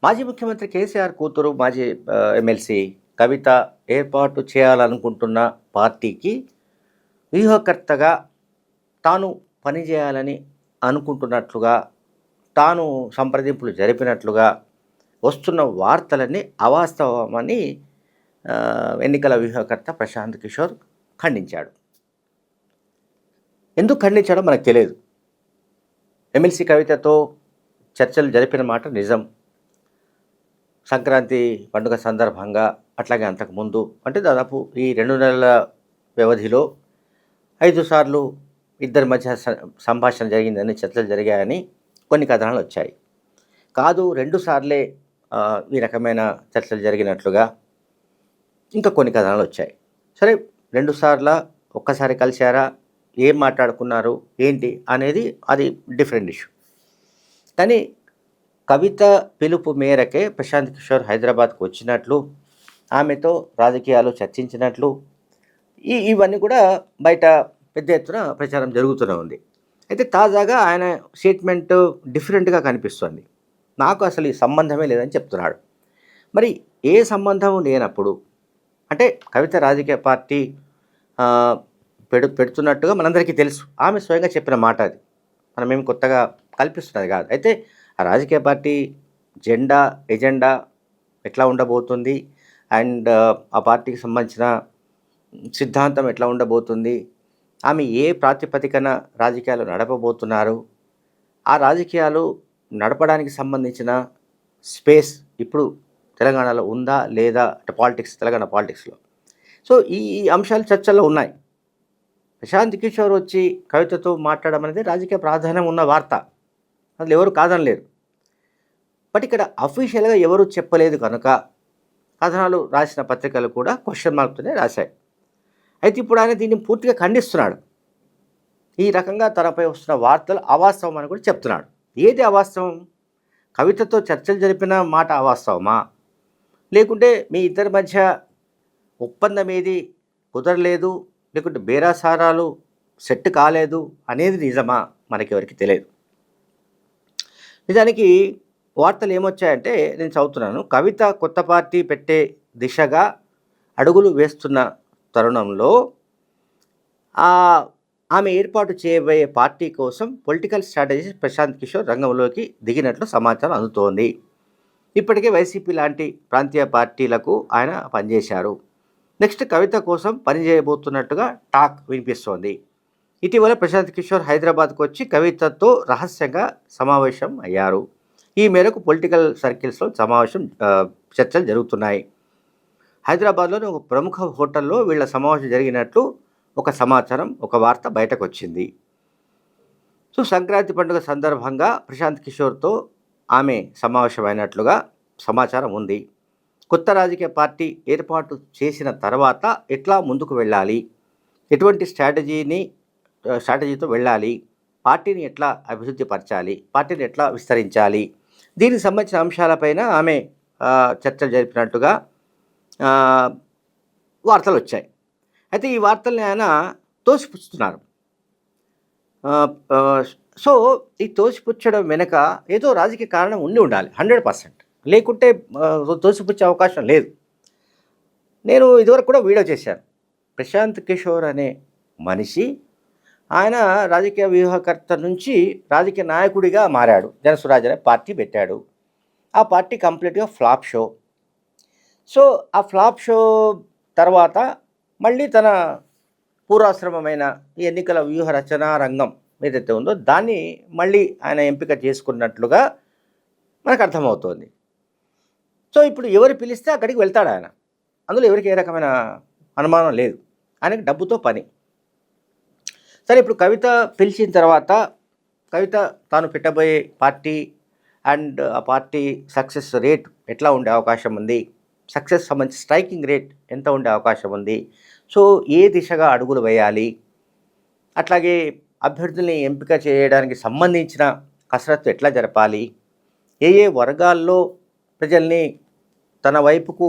మాజీ ముఖ్యమంత్రి కేసీఆర్ కూతురు మాజీ ఎమ్మెల్సీ కవిత ఏర్పాటు చేయాలనుకుంటున్న పార్టీకి వ్యూహకర్తగా తాను పనిచేయాలని అనుకుంటున్నట్లుగా, తాను సంప్రదింపులు జరిపినట్లుగా వస్తున్న వార్తలన్నీ అవాస్తవమని ఎన్నికల వ్యూహకర్త ప్రశాంత్ కిషోర్ ఖండించాడు. ఎందుకు ఖండించాడో మనకు తెలియదు. ఎమ్మెల్సీ కవితతో చర్చలు జరిపిన మాట నిజం. సంక్రాంతి పండుగ సందర్భంగా, అట్లాగే అంతకుముందు అంటే దాదాపు ఈ 2 నెలల వ్యవధిలో 5 సార్లు ఇద్దరి మధ్య సంభాషణ జరిగిందని, చర్చలు జరిగాయని కొన్ని కథనాలు వచ్చాయి. కాదు 2 సార్లే ఈ రకమైన చర్చలు జరిగినట్లుగా ఇంకా కొన్ని కథనాలు వచ్చాయి. సరే, 2 సార్ల ఒక్కసారి కలిశారా, ఏం మాట్లాడుకున్నారు ఏంటి అనేది అది డిఫరెంట్ ఇష్యూ. కానీ కవిత పిలుపు మేరకే ప్రశాంత్ కిషోర్ హైదరాబాద్కు వచ్చినట్లు, ఆమెతో రాజకీయాలు చర్చించినట్లు ఇవన్నీ కూడా బయట పెద్ద ఎత్తున ప్రచారం జరుగుతూనే ఉంది. అయితే తాజాగా ఆయన స్టేట్మెంట్ డిఫరెంట్గా కనిపిస్తుంది. నాకు అసలు ఈ సంబంధమే లేదని చెప్తున్నాడు. మరి ఏ సంబంధం లేనప్పుడు అంటే కవిత రాజకీయ పార్టీ పెడుతున్నట్టుగా మనందరికీ తెలుసు. ఆమె స్వయంగా చెప్పిన మాట అది, మనమేమి కొత్తగా కల్పిస్తున్నది కాదు. అయితే ఆ రాజకీయ పార్టీ ఎజెండా ఎట్లా ఉండబోతుంది అండ్ ఆ పార్టీకి సంబంధించిన సిద్ధాంతం ఎట్లా ఉండబోతుంది, ఆమె ఏ ప్రాతిపదికన రాజకీయాలు నడపబోతున్నారు, ఆ రాజకీయాలు నడపడానికి సంబంధించిన స్పేస్ ఇప్పుడు తెలంగాణలో ఉందా లేదా అంటే తెలంగాణ పాలిటిక్స్లో. సో ఈ అంశాలు చర్చల్లో ఉన్నాయి. ప్రశాంత్ కిషోర్ వచ్చి కవితతో మాట్లాడడం అనేది రాజకీయ ప్రాధాన్యం ఉన్న వార్త, అసలు ఎవరు కాదనలేరు. బట్ ఇక్కడ అఫీషియల్గా ఎవరు చెప్పలేదు కనుక కథనాలు రాసిన పత్రికలు కూడా క్వశ్చన్ మార్క్తోనే రాశాయి. అయితే ఇప్పుడు ఆయన దీన్ని పూర్తిగా ఖండిస్తున్నాడు. ఈ రకంగా తనపై వస్తున్న వార్తలు అవాస్తవం అని కూడా చెప్తున్నాడు. ఏది అవాస్తవం? కవితతో చర్చలు జరిపిన మాట అవాస్తవమా, లేకుంటే మీ ఇద్దరి మధ్య ఒప్పందం ఏది కుదరలేదు, లేకుంటే బేరాసారాలు సెట్ కాలేదు అనేది నిజమా, మనకెవరికి తెలియదు. నిజానికి వార్తలు ఏమొచ్చాయంటే, నేను చదువుతున్నాను, కవిత కొత్త పార్టీ పెట్టే దిశగా అడుగులు వేస్తున్న తరుణంలో ఆమె ఏర్పాటు చేయబోయే పార్టీ కోసం పొలిటికల్ స్ట్రాటజిస్ట్ ప్రశాంత్ కిషోర్ రంగంలోకి దిగినట్లు సమాచారం అందుతోంది. ఇప్పటికే వైసీపీ లాంటి ప్రాంతీయ పార్టీలకు ఆయన పనిచేశారు. నెక్స్ట్ కవిత కోసం పనిచేయబోతున్నట్టుగా టాక్ వినిపిస్తోంది. ఇటీవల ప్రశాంత్ కిషోర్ హైదరాబాద్కు వచ్చి కవితతో రహస్యంగా సమావేశం అయ్యారు. ఈ మేరకు పొలిటికల్ సర్కిల్స్లో చర్చలు జరుగుతున్నాయి. హైదరాబాద్లోని ఒక ప్రముఖ హోటల్లో వీళ్ళ సమావేశం జరిగినట్లు ఒక సమాచారం, ఒక వార్త బయటకు వచ్చింది. సో సంక్రాంతి పండుగ సందర్భంగా ప్రశాంత్ కిషోర్తో ఆమె సమావేశమైనట్లుగా సమాచారం ఉంది. కొత్త రాజకీయ పార్టీ ఏర్పాటు చేసిన తర్వాత ఎట్లా ముందుకు వెళ్ళాలి, ఎటువంటి స్ట్రాటజీతో వెళ్ళాలి, పార్టీని ఎట్లా అభివృద్ధి పరచాలి, పార్టీని ఎట్లా విస్తరించాలి, దీనికి సంబంధించిన అంశాలపైన ఆమె చర్చలు జరిపినట్టుగా వార్తలు వచ్చాయి. అయితే ఈ వార్తల్ని ఆయన తోసిపుచ్చుతున్నారు. సో ఈ తోసిపుచ్చడం వెనుక ఏదో రాజకీయ కారణం ఉండాలి 100%, లేకుంటే తోసిపుచ్చే అవకాశం లేదు. నేను ఇదివరకు కూడా వీడియో చేశాను. ప్రశాంత్ కిషోర్ అనే మనిషి, ఆయన రాజకీయ వ్యూహకర్త నుంచి రాజకీయ నాయకుడిగా మారాడు. జనసురాజ్ అనే పార్టీ పెట్టాడు. ఆ పార్టీ కంప్లీట్గా ఫ్లాప్ షో. సో ఆ ఫ్లాప్ షో తర్వాత మళ్ళీ తన పూర్వాశ్రమమైన ఈ ఎన్నికల వ్యూహ రచనా రంగం ఏదైతే ఉందో దాన్ని మళ్ళీ ఆయన ఎంపిక చేసుకున్నట్లుగా మనకు అర్థమవుతోంది. సో ఇప్పుడు ఎవరు పిలిస్తే అక్కడికి వెళ్తాడు ఆయన. అందులో ఎవరికి ఏ రకమైన అనుమానం లేదు. ఆయనకి డబ్బుతో పని. సరే, ఇప్పుడు కవిత పిలిచిన తర్వాత కవిత తాను పెట్టబోయే పార్టీ అండ్ ఆ పార్టీ సక్సెస్ రేట్ ఎట్లా ఉండే అవకాశం ఉంది, సక్సెస్ సంబంధించి స్ట్రైకింగ్ రేట్ ఎంత ఉండే అవకాశం ఉంది, సో ఏ దిశగా అడుగులు వేయాలి, అట్లాగే అభ్యర్థుల్ని ఎంపిక చేయడానికి సంబంధించిన కసరత్తు ఎట్లా జరపాలి, ఏ వర్గాల్లో ప్రజల్ని తన వైపుకు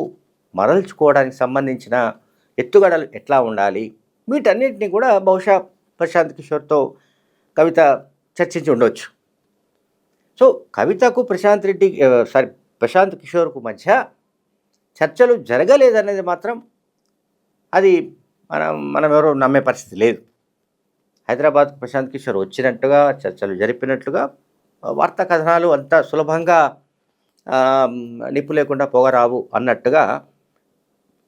మరల్చుకోవడానికి సంబంధించిన ఎత్తుగడలు ఎట్లా ఉండాలి, వీటన్నిటిని కూడా బహుశా ప్రశాంత్ కిషోర్తో కవిత చర్చించి ఉండవచ్చు. సో కవితకు ప్రశాంత్ కిషోర్కు మధ్య చర్చలు జరగలేదనేది మాత్రం అది మనం ఎవరో నమ్మే పరిస్థితి లేదు. హైదరాబాద్కు ప్రశాంత్ కిషోర్ వచ్చినట్టుగా చర్చలు జరిపినట్లుగా వార్తా కథనాలు అంత సులభంగా నిప్పు లేకుండా పొగరావు అన్నట్టుగా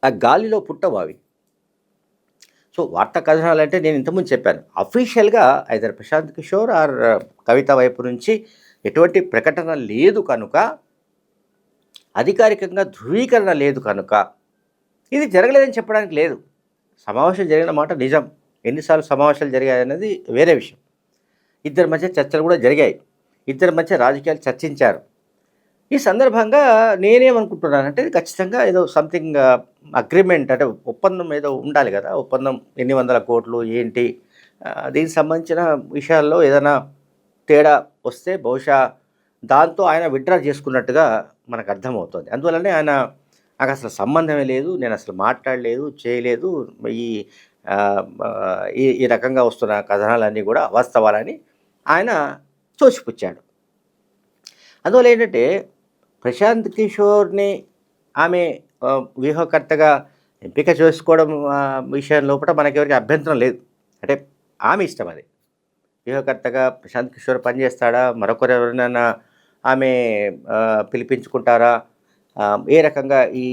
ఆ గాలిలో పుట్టవు అవి. సో వార్తా కథనాలు అంటే నేను ఇంతకుముందు చెప్పాను, అఫీషియల్గా ఐదర్ ప్రశాంత్ కిషోర్ ఆర్ కవిత వైపు నుంచి ఎటువంటి ప్రకటన లేదు కనుక, అధికారికంగా ధృవీకరణ లేదు కనుక ఇది జరగలేదని చెప్పడానికి లేదు. సమావేశం జరిగిన మాట నిజం. ఎన్నిసార్లు సమావేశాలు జరిగాయనేది వేరే విషయం. ఇద్దరి మధ్య చర్చలు కూడా జరిగాయి, ఇద్దరి మధ్య రాజకీయాలు చర్చించారు. ఈ సందర్భంగా నేనేమనుకుంటున్నానంటే ఖచ్చితంగా ఏదో సంథింగ్ అగ్రిమెంట్, అంటే ఒప్పందం ఏదో ఉండాలి కదా. ఒప్పందం ఎన్ని వందల కోట్లు ఏంటి, దీనికి సంబంధించిన విషయాల్లో ఏదైనా తేడా వస్తే బహుశా దాంతో ఆయన విత్డ్రా చేసుకున్నట్టుగా మనకు అర్థమవుతుంది. అందువల్లనే ఆయన నాకు అసలు సంబంధమే లేదు, నేను అసలు మాట్లాడలేదు, చేయలేదు, ఈ ఈ రకంగా వస్తున్న కథనాలన్నీ కూడా వాస్తవాలని ఆయన తోసిపుచ్చాడు. అందువల్ల ఏంటంటే ప్రశాంత్ కిషోర్ని ఆమె వ్యూహకర్తగా ఎంపిక చేసుకోవడం విషయం లోపల మనకెవరికి అభ్యంతరం లేదు. అంటే ఆమె ఇష్టం అది. వ్యూహకర్తగా ప్రశాంత్ కిషోర్ పనిచేస్తాడా, మరొకరు ఎవరినైనా ఆమె పిలిపించుకుంటారా, ఏ రకంగా ఈ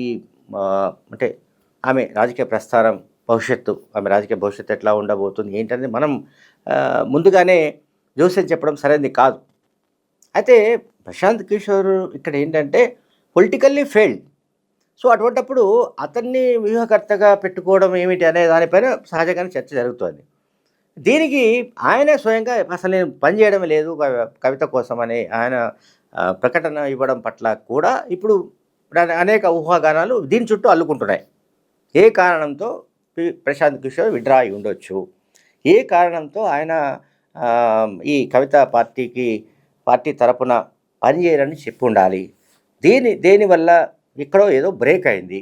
అంటే ఆమె రాజకీయ ప్రస్థానం భవిష్యత్తు, ఆమె రాజకీయ భవిష్యత్తు ఎట్లా ఉండబోతుంది ఏంటనేది మనం ముందుగానే జోస్యం చెప్పడం సరైనది కాదు. అయితే ప్రశాంత్ కిషోర్ ఇక్కడ ఏంటంటే పొలిటికల్లీ ఫెయిల్డ్. సో అటువంటప్పుడు అతన్ని వ్యూహకర్తగా పెట్టుకోవడం ఏమిటి అనే దానిపైన సహజంగానే చర్చ జరుగుతుంది. దీనికి ఆయనే స్వయంగా అసలు నేను పని చేయడం లేదు కవిత కోసం అని ఆయన ప్రకటన ఇవ్వడం పట్ల కూడా ఇప్పుడు అనేక ఊహాగానాలు దీని చుట్టూ అల్లుకుంటున్నాయి. ఏ కారణంతో ప్రశాంత్ కిషోర్ విత్డ్రా అయి ఉండొచ్చు, ఏ కారణంతో ఆయన ఈ కవిత పార్టీ తరపున పనిచేయరని చెప్పి ఉండాలి, దేనివల్ల ఎక్కడో ఏదో బ్రేక్ అయింది.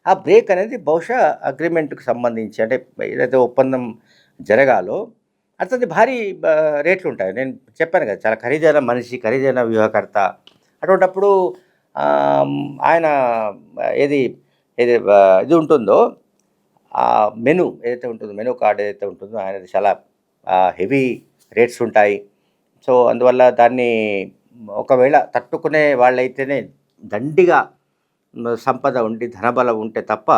ఆ బ్రేక్ అనేది బహుశా అగ్రిమెంట్కి సంబంధించి, అంటే ఏదైతే ఒప్పందం జరగాలో అతని భారీ రేట్లు ఉంటాయి. నేను చెప్పాను కదా, చాలా ఖరీదైన మనిషి, ఖరీదైన వ్యూహకర్త. అటువంటప్పుడు ఆయన ఏది ఇది ఉంటుందో, ఆ మెనూ ఏదైతే ఉంటుందో, మెనూ కార్డ్ ఏదైతే ఉంటుందో ఆయనది చాలా హెవీ రేట్స్ ఉంటాయి. సో అందువల్ల దాన్ని ఒకవేళ తట్టుకునే వాళ్ళైతేనే, దండిగా సంపద ఉండి ధనబలం ఉంటే తప్ప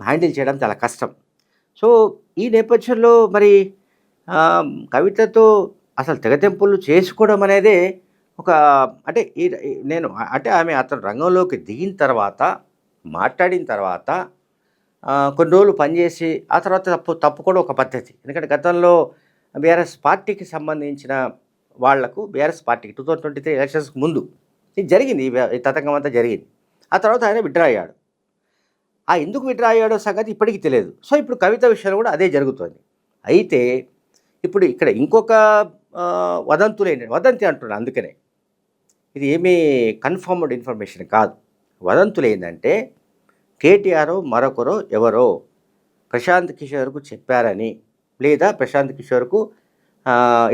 హ్యాండిల్ చేయడం చాలా కష్టం. సో ఈ నేపథ్యంలో మరి కవితతో అసలు తెగతెంపులు చేసుకోవడం అనేదే ఒక, అంటే నేను అంటే అతను రంగంలోకి దిగిన తర్వాత, మాట్లాడిన తర్వాత కొన్ని రోజులు పనిచేసి ఆ తర్వాత తప్పుకోవడం ఒక పద్ధతి. ఎందుకంటే గతంలో బీఆర్ఎస్ పార్టీకి సంబంధించిన వాళ్లకు, బీఆర్ఎస్ పార్టీకి 2023 ఎలక్షన్స్కి ముందు ఇది జరిగింది, ఈ తతంగం అంతా జరిగింది. ఆ తర్వాత ఆయన విత్డ్రా అయ్యాడు. ఎందుకు విత్డ్రా అయ్యాడో సంగతి ఇప్పటికీ తెలియదు. సో ఇప్పుడు కవిత విషయంలో కూడా అదే జరుగుతుంది. అయితే ఇప్పుడు ఇక్కడ ఇంకొక వదంతి అంటున్నాను. అందుకనే ఇది ఏమీ కన్ఫర్మ్డ్ ఇన్ఫర్మేషన్ కాదు. వదంతులు ఏంటంటే కేటీఆర్ మరొకరో ఎవరో ప్రశాంత్ కిషోర్కు చెప్పారని, లేదా ప్రశాంత్ కిషోర్కు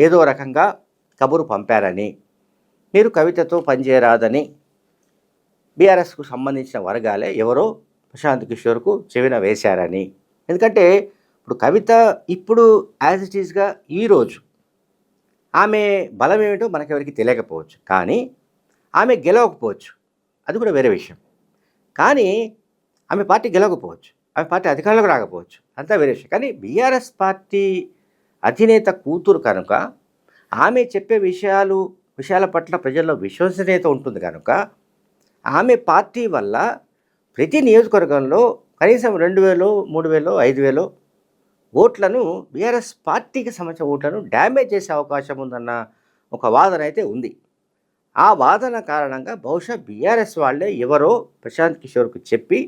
ఏదో రకంగా కబురు పంపారని, మీరు కవితతో పనిచేయరాదని బీఆర్ఎస్కు సంబంధించిన వర్గాలే ఎవరో ప్రశాంత్ కిషోర్కు చెవిన వేశారని. ఎందుకంటే ఇప్పుడు కవిత ఇప్పుడు యాజ్ ఇట్ ఈస్గా ఈరోజు ఆమె బలం ఏమిటో మనకెవరికి తెలియకపోవచ్చు, కానీ ఆమె గెలవకపోవచ్చు, అది కూడా వేరే విషయం. కానీ ఆమె పార్టీ గెలవకపోవచ్చు, ఆమె పార్టీ అధికారంలోకి రాకపోవచ్చు, అంతా వేరే విషయం. కానీ బీఆర్ఎస్ పార్టీ అధినేత కూతురు కనుక ఆమె చెప్పే విషయాల పట్ల ప్రజల్లో విశ్వసనీయత ఉంటుంది కనుక ఆమె పార్టీ వల్ల ప్రతి నియోజకవర్గంలో కనీసం 2,000, 3,000, 5,000 ఓట్లను, బీఆర్ఎస్ పార్టీకి సంబంధించిన ఓట్లను డ్యామేజ్ చేసే అవకాశం ఉందన్న ఒక వాదన అయితే ఉంది. ఆ వాదన కారణంగా బహుశా బీఆర్ఎస్ వాళ్ళే ఎవరో ప్రశాంత్ కిషోర్కు చెప్పి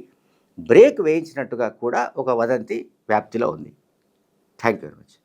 బ్రేక్ వేయించినట్టుగా కూడా ఒక వదంతి వ్యాప్తిలో ఉంది. Thank you very much.